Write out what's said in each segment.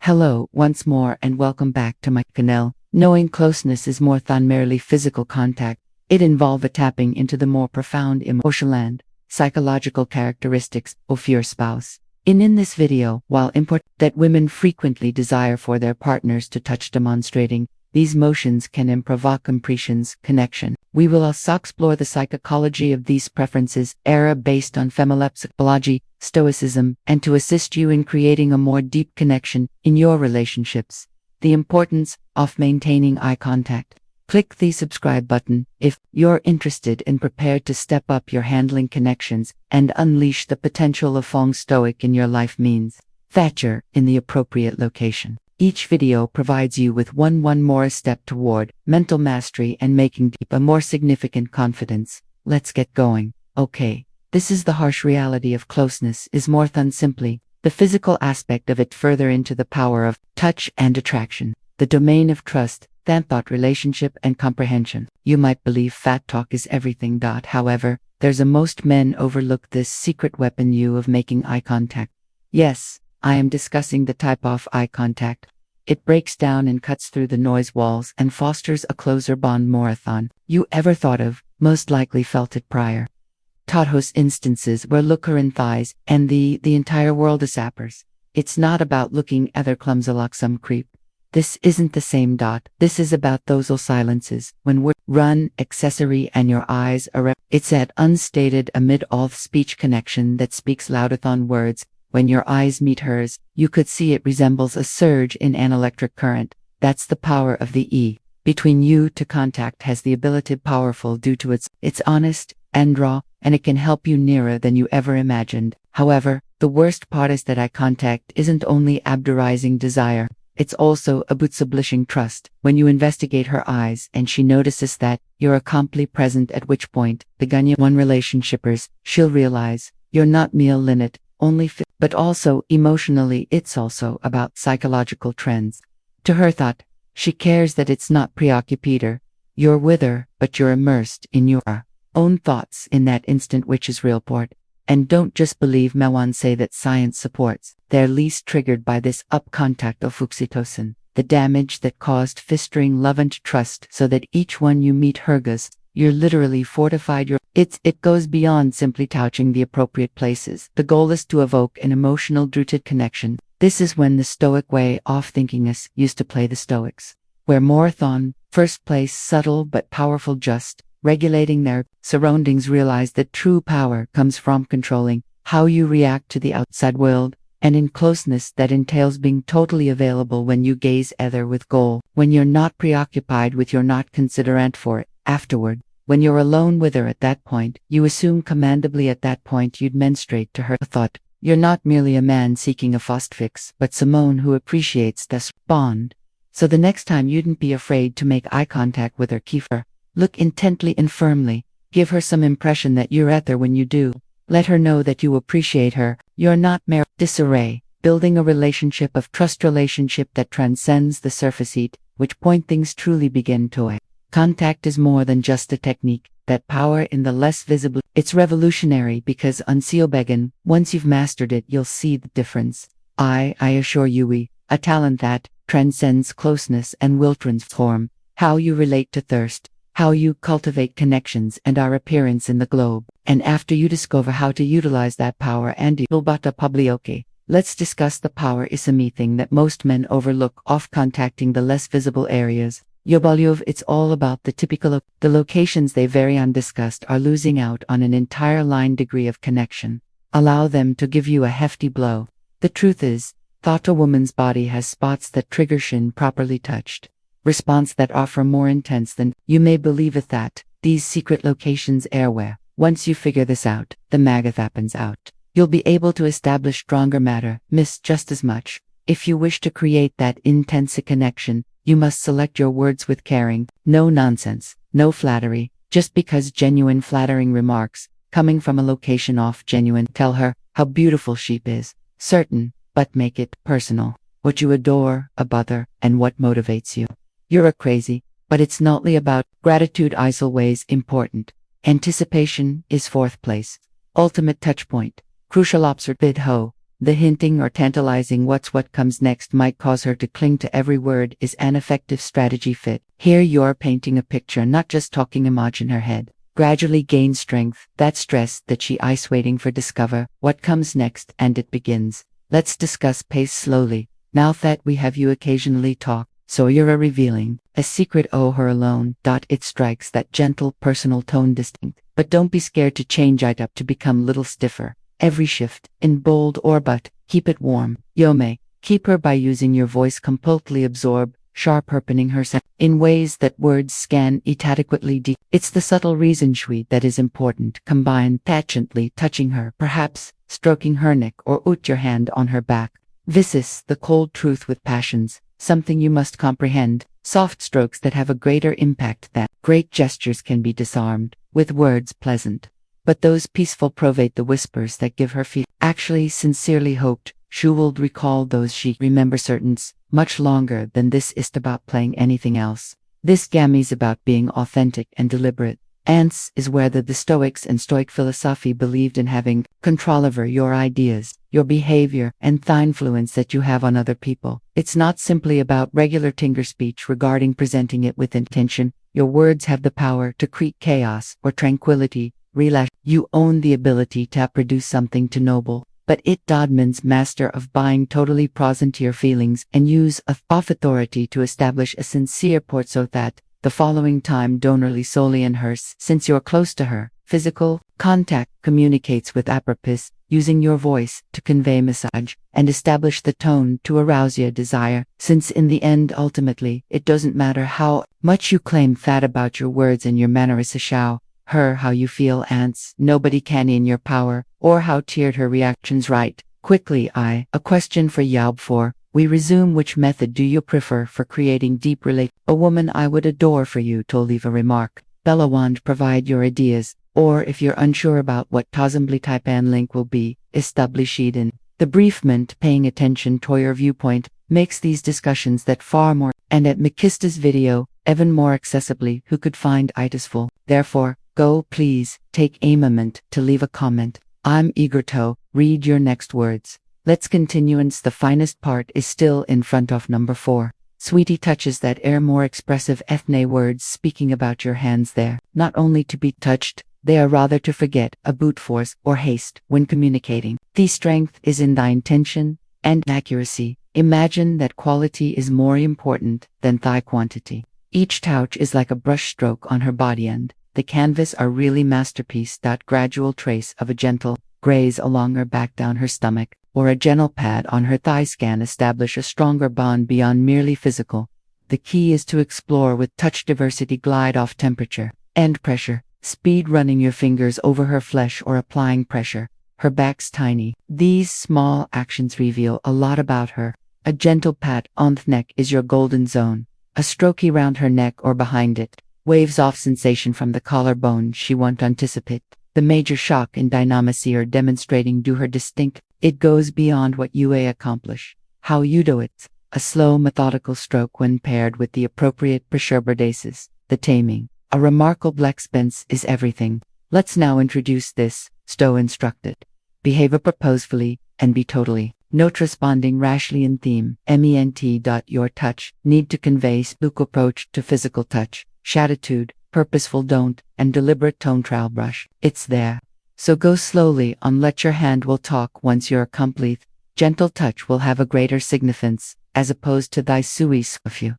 Hello, once more and welcome back to my channel. Knowing closeness is more than merely physical contact. It involves a tapping into the more profound emotional and psychological characteristics of your spouse. In this video, while important that women frequently desire for their partners to touch, demonstrating these motions can provoke impressions, connection. We will also explore the psychology of these preferences, based on feminine psychology, Stoicism, and to assist you in creating a more deep connection in your relationships. The importance of maintaining eye contact. Click the subscribe button if you're interested and prepared to step up your handling connections and unleash the potential of being stoic in your life means. Thatcher in the appropriate location. Each video provides you with one more step toward mental mastery and making deep a more significant confidence. Let's get going. Okay, this is the harsh reality of closeness is more than simply the physical aspect of it, further into the power of touch and attraction, the domain of trust, than thought, relationship and comprehension. You might believe fat talk is everything. However, there's a most men overlook this secret weapon of making eye contact. Yes, I am discussing the type of eye contact. It breaks down and cuts through the noise walls and fosters a closer bond marathon you ever thought of, most likely felt it prior. Taught instances where looker in thighs and the entire world disappears. It's not about looking either clumsy like some creep. This isn't the same. This is about those silences when we're run accessory and your eyes are. It's that unstated amid all speech connection that speaks louder than words. When your eyes meet hers, you could see it resembles a surge in an electric current. That's the power of the E. Between you to contact has the ability powerful due to it's honest and raw, and it can help you nearer than you ever imagined. However, the worst part is that eye contact isn't only abdurizing desire. It's also about establishing trust. When you investigate her eyes and she notices that you're completely present, at which point, begun one relationshipers, she'll realize you're not mere limit, only but also emotionally. It's also about psychological trends. To her thought, she cares that it's not preoccupied her. You're with her, but you're immersed in your own thoughts in that instant, which is real port. And don't just believe me when say that science supports. They're least triggered by this up contact of oxytocin, the damage that caused fostering love and trust, so that each one you meet hergas, you're literally fortified your. It goes beyond simply touching the appropriate places. The goal is to evoke an emotional rooted connection. This is when the Stoic way of thinking is used to play the Stoics, where more than first place subtle but powerful, just regulating their surroundings, realize that true power comes from controlling how you react to the outside world, and in closeness that entails being totally available when you gaze either with goal, when you're not preoccupied with, you're not considerate for it afterward. When you're alone with her at that point, you assume commandably at that point you'd menstruate to her thought. You're not merely a man seeking a fast fix, but someone who appreciates this bond. So the next time you'dn't be afraid to make eye contact with her. Kiefer. Look intently and firmly. Give her some impression that you're at her when you do. Let her know that you appreciate her. You're not mere disarray. Building a relationship of trust, relationship that transcends the surface heat, which point things truly begin to. Contact is more than just a technique. That power in the less visible. It's revolutionary because once you've mastered it, you'll see the difference. I assure you, a talent that transcends closeness and will transform how you relate to thirst, how you cultivate connections and our appearance in the globe. And after you discover how to utilize that power and let's discuss the power is a thing that most men overlook of contacting the less visible areas. It's all about the typical the locations they vary undiscussed are losing out on an entire line degree of connection. Allow them to give you a hefty blow. The truth is, thought a woman's body has spots that trigger shin properly touched. Response that offer more intense than you may believe it. That these secret locations airware. Once you figure this out, the maggoth happens out. You'll be able to establish stronger matter, miss just as much. If you wish to create that intense connection, you must select your words with caring, no nonsense, no flattery, just because genuine flattering remarks, coming from a location of genuine. Tell her how beautiful she is, certain, but make it personal. What you adore about her and what motivates you. You're a crazy, but it's notly about gratitude is always important. Anticipation is fourth place. Ultimate touch point. Crucial observe bid ho. The hinting or tantalizing what comes next might cause her to cling to every word is an effective strategy fit. Here you're painting a picture, not just talking. Imagine her head gradually gain strength, that stress that she eyes waiting for discover what comes next, and it begins. Let's discuss pace slowly. Now that we have you occasionally talk, so you're a revealing a secret, oh her alone. It strikes that gentle personal tone distinct, but don't be scared to change it up to become little stiffer. Every shift, in bold or but, keep it warm. Yome, keep her by using your voice completely absorb, sharp harpening her in ways that words scan it adequately deep. It's the subtle reason shui that is important. Combine patiently touching her, perhaps stroking her neck or ut your hand on her back. Visis, the cold truth with passions, something you must comprehend. Soft strokes that have a greater impact than great gestures can be disarmed with words pleasant, but those peaceful provate the whispers that give her feel. Actually sincerely hoped she will recall those she remember certains much longer than this is about playing anything else. This gammy's about being authentic and deliberate. Ants is where the Stoics and Stoic philosophy believed in having control over your ideas, your behavior, and the influence that you have on other people. It's not simply about regular Tinger speech regarding presenting it with intention. Your words have the power to create chaos or tranquility. Relax. You own the ability to produce something to noble, but it means master of buying totally present to your feelings and use of authority to establish a sincere port so that the following time donorly solely in hers, since you're close to her. Physical contact communicates with apropos, using your voice to convey message and establish the tone to arouse your desire, since in the end ultimately it doesn't matter how much you claim that about your words and your manner is a show her how you feel. Ants, nobody can in your power or how tiered her reactions right. Quickly a question for Yaub 4. We resume. Which method do you prefer for creating deep relate? A woman I would adore for you to leave a remark. Bellawand, provide your ideas, or if you're unsure about what possibly type and link will be, establish it in the briefment. Paying attention to your viewpoint makes these discussions that far more, and at Makista's video, even more accessibly who could find it useful. Therefore, go please, take a moment to leave a comment. I'm eager to read your next words. Let's continue, and the finest part is still in front of number 4. Sweetie touches that air more expressive ethne words speaking about your hands there, not only to be touched, they are rather to forget a brute force or haste when communicating. The strength is in thy intention and accuracy. Imagine that quality is more important than thy quantity. Each touch is like a brush stroke on her body, and the canvas are really masterpiece. Gradual trace of a gentle graze along her back down her stomach, or a gentle pad on her thighs can establish a stronger bond beyond merely physical. The key is to explore with touch diversity, glide off temperature and pressure, speed running your fingers over her flesh or applying pressure. Her back's tiny. These small actions reveal a lot about her. A gentle pat on the neck is your golden zone. A strokey round her neck or behind it waves off sensation from the collarbone she won't anticipate. The major shock and dynamacy are demonstrating do her distinct. It goes beyond what you accomplish. How you do it. A slow methodical stroke when paired with the appropriate perturbations. The taming. A remarkable expense is everything. Let's now introduce this. Stowe instructed. Behave purposefully and be totally. Note responding rashly in theme. Ment. Your touch need to convey spook approach to physical touch. Shatitude, purposeful don't, and deliberate tone trial brush. It's there. So go slowly on. Let your hand will talk once you're complete. Gentle touch will have a greater significance, as opposed to thy suis if you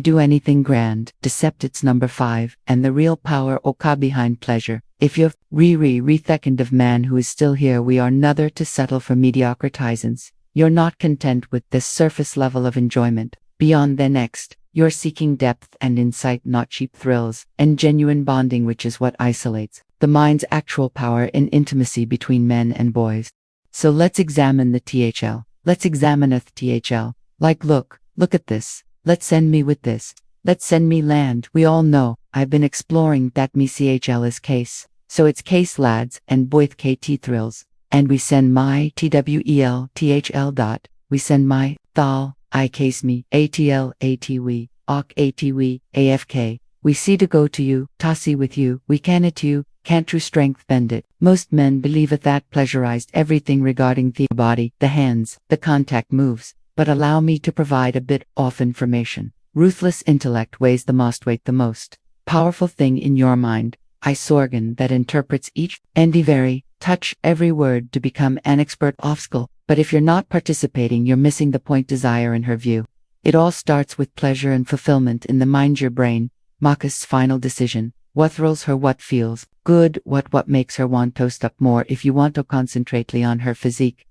do anything grand. Decept it's number 5, and the real power oka behind pleasure. If you've re-second of man who is still here, we are nother to settle for mediocritisance. You're not content with this surface level of enjoyment. Beyond the next, you're seeking depth and insight, not cheap thrills, and genuine bonding, which is what isolates the mind's actual power in intimacy between men and boys. So let's examine the THL. Let's examine a THL. Like look at this. Let's send me with this. Let's send me land. We all know, I've been exploring that me CHL is case. So it's case lads and boith KT thrills. And we send my TWEL THL dot. We send my thal, I case me, ATL ATW, OC ATW, AFK. We see to go to you, Tassi with you, we can it you, can't true strength bend it. Most men believeth that pleasurized everything regarding the body, the hands, the contact moves, but allow me to provide a bit of information. Ruthless intellect weighs the most powerful thing in your mind, ice organ that interprets each and very touch every word to become an expert of skill. But if you're not participating, you're missing the point. Desire in her view. It all starts with pleasure and fulfillment in the mind, your brain. Maka's final decision. What thrills her, what feels good, what makes her want to stop more. If you want to concentrately on her physique,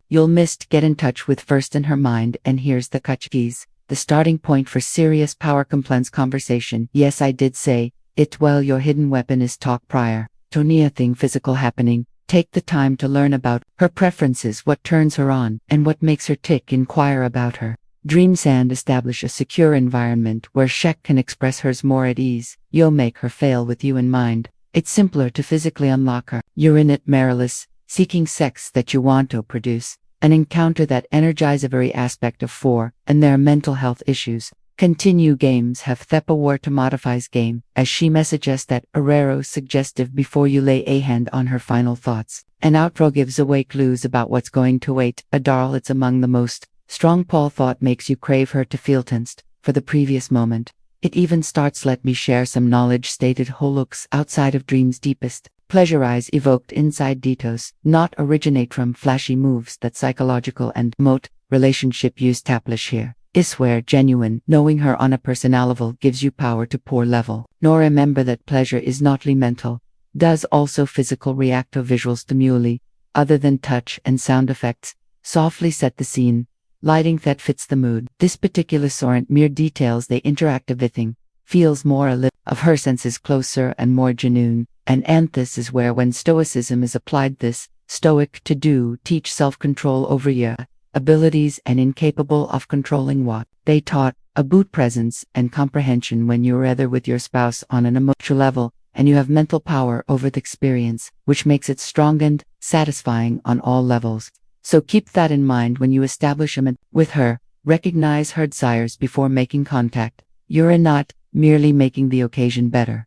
you'll miss to get in touch with first in her mind. And here's the keys, the starting point for serious power complaints conversation. Yes, I did say it. Well, your hidden weapon is talk prior to anything physical happening. Take the time to learn about her preferences, what turns her on, and what makes her tick. Inquire about her dreams and establish a secure environment where she can express hers more at ease. You'll make her fail with you in mind. It's simpler to physically unlock her. You're in it, Marilys, seeking sex that you want to produce, an encounter that energizes every aspect of four, and their mental health issues. Continue games have thepa war to modifies game, as she messages that arero suggestive before you lay a hand on her final thoughts. An outro gives away clues about what's going to wait. Adarl, it's among the most strong Paul thought makes you crave her to feel tensed for the previous moment. It even starts let me share some knowledge stated holooks outside of dreams deepest. Pleasure eyes evoked inside Ditos, not originate from flashy moves that psychological and moat relationship use taplish here. Is where genuine, knowing her on a personal level gives you power to poor level. Nor remember that pleasure is notly mental, does also physical react to visual stimuli, other than touch and sound effects, softly set the scene. Lighting that fits the mood. This particular aren't mere details, they interact everything. Feels more a little of her senses closer and more genuine. And this is where when Stoicism is applied, this Stoic to do teach self-control over your abilities and incapable of controlling what they taught, a boot presence and comprehension when you're either with your spouse on an emotional level, and you have mental power over the experience, which makes it strong and satisfying on all levels. So keep that in mind when you establish a with her. Recognize her desires before making contact. You're not merely making the occasion better.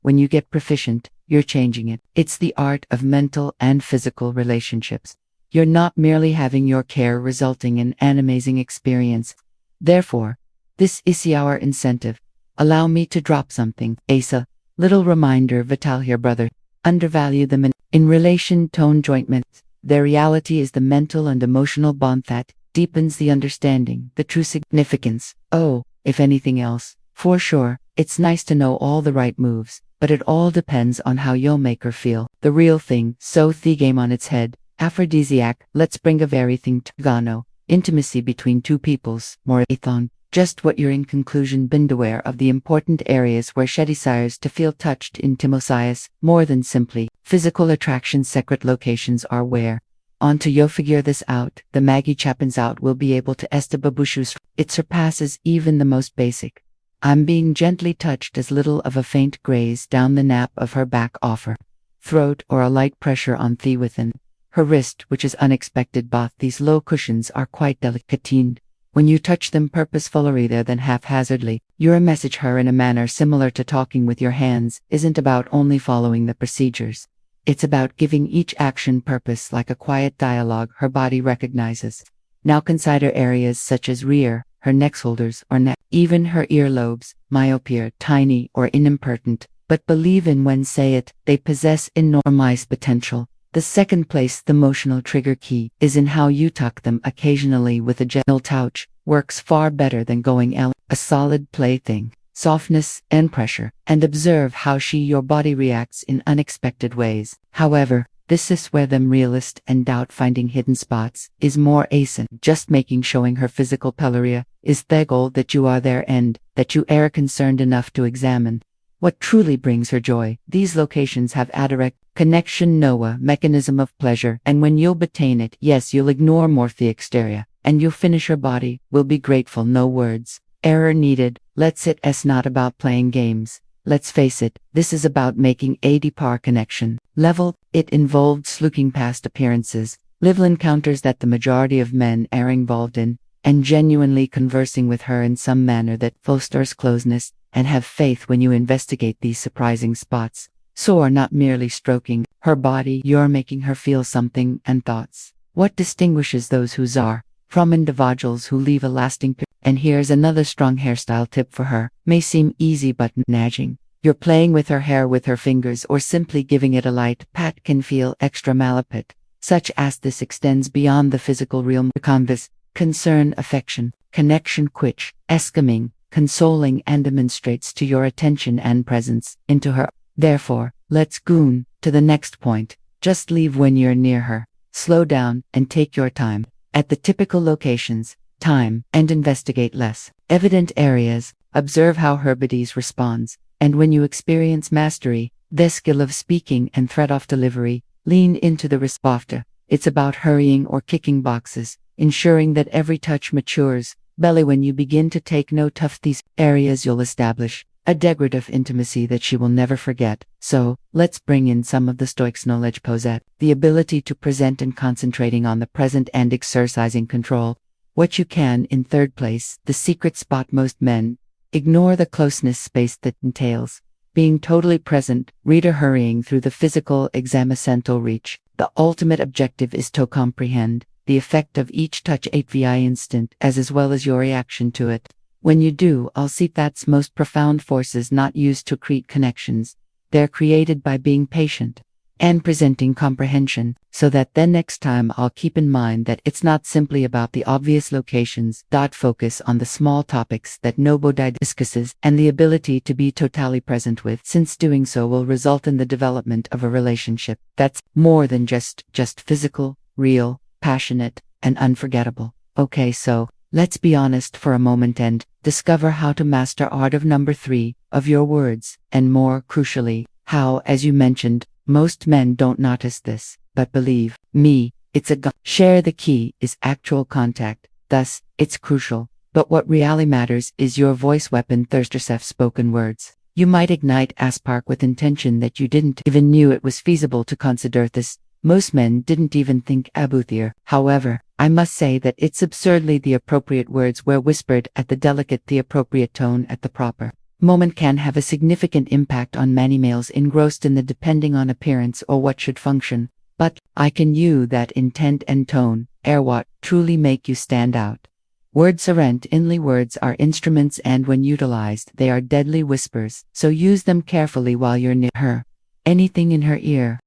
When you get proficient, you're changing it. It's the art of mental and physical relationships. You're not merely having your care resulting in an amazing experience. Therefore, this is our incentive. Allow me to drop something. Asa, little reminder, Vital here, brother. Undervalue them in relation tone jointments. Their reality is the mental and emotional bond that deepens the understanding, the true significance. Oh, if anything else, for sure, it's nice to know all the right moves, but it all depends on how you'll make her feel. The real thing, so the game on its head. Aphrodisiac, let's bring of everything to Gano. Intimacy between two peoples, more athon. Just what you're in conclusion been aware of the important areas where she desires to feel touched in Timosias, more than simply physical attraction. Secret locations are where. On to yo figure this out, the Maggie Chapins out will be able to establish. It surpasses even the most basic. I'm being gently touched, as little of a faint graze down the nape of her back offer. Throat or a light pressure on the within. Her wrist, which is unexpected, both these low cushions are quite delicate. When you touch them purposefully rather than haphazardly, your message her in a manner similar to talking with your hands isn't about only following the procedures. It's about giving each action purpose, like a quiet dialogue her body recognizes. Now consider areas such as rear, her neck shoulders or neck, even her earlobes, myopia, tiny or inimpertinent, but believe in when say it, they possess enormous potential. The second place, the emotional trigger key, is in how you tuck them occasionally with a gentle touch, works far better than going a solid plaything, softness and pressure, and observe how your body reacts in unexpected ways. However, this is where them realist and doubt finding hidden spots is more asin. Just making showing her physical pellaria is the goal that you are there and that you are concerned enough to examine. What truly brings her joy. These locations have a direct connection, Noah, mechanism of pleasure, and when you'll attain it, yes, you'll ignore more the exterior, and you'll finish her body, will be grateful, no words. Error needed. Let's it's not about playing games. Let's face it, this is about making a deeper connection. Level, it involved looking past appearances, little encounters that the majority of men are involved in, and genuinely conversing with her in some manner that fosters closeness, and have faith when you investigate these surprising spots. So are not merely stroking her body, you're making her feel something and thoughts. What distinguishes those who are from individuals who leave a lasting and here's another strong hairstyle tip for her. May seem easy, but nudging. You're playing with her hair with her fingers or simply giving it a light pat can feel extra malapit, such as this extends beyond the physical realm. Converse, concern, affection, connection, which, escaming, consoling and demonstrates to your attention and presence into her. Therefore, let's go to the next point. Just leave when you're near her. Slow down and take your time at the typical locations, time, and investigate less evident areas. Observe how her bodies responds, and when you experience mastery, the skill of speaking and thread of delivery, lean into the response. It's about hurrying or kicking boxes, ensuring that every touch matures. Belly when you begin to take note of these areas, you'll establish a degree of intimacy that she will never forget. So, let's bring in some of the Stoics' knowledge posset, the ability to present and concentrating on the present and exercising control. What you can. In third place, the secret spot. Most men ignore the closeness space that entails being totally present. Reader hurrying through the physical examacento reach. The ultimate objective is to comprehend the effect of each touch 8vi instant as well as your reaction to it. When you do, I'll see that's most profound forces not used to create connections. They're created by being patient and presenting comprehension, so that then next time I'll keep in mind that it's not simply about the obvious locations. Focus on the small topics that nobody discusses and the ability to be totally present with, since doing so will result in the development of a relationship that's more than just physical, real, passionate, and unforgettable. Okay, so let's be honest for a moment and discover how to master art of number 3 of your words, and more crucially, how, as you mentioned, most men don't notice this, but believe me, it's share. The key is actual contact, thus, it's crucial. But what really matters is your voice weapon. Thirsterself spoken words. You might ignite a spark with intention that you didn't even knew it was feasible to consider this. Most men didn't even think about there. However, I must say that it's absurdly the appropriate words were whispered at the delicate, the appropriate tone at the proper moment can have a significant impact on many males engrossed in the depending on appearance or what should function. But I can you that intent and tone are what truly make you stand out. Words aren't only words, are instruments, and when utilized they are deadly whispers, so use them carefully while you're near her. Anything in her ear,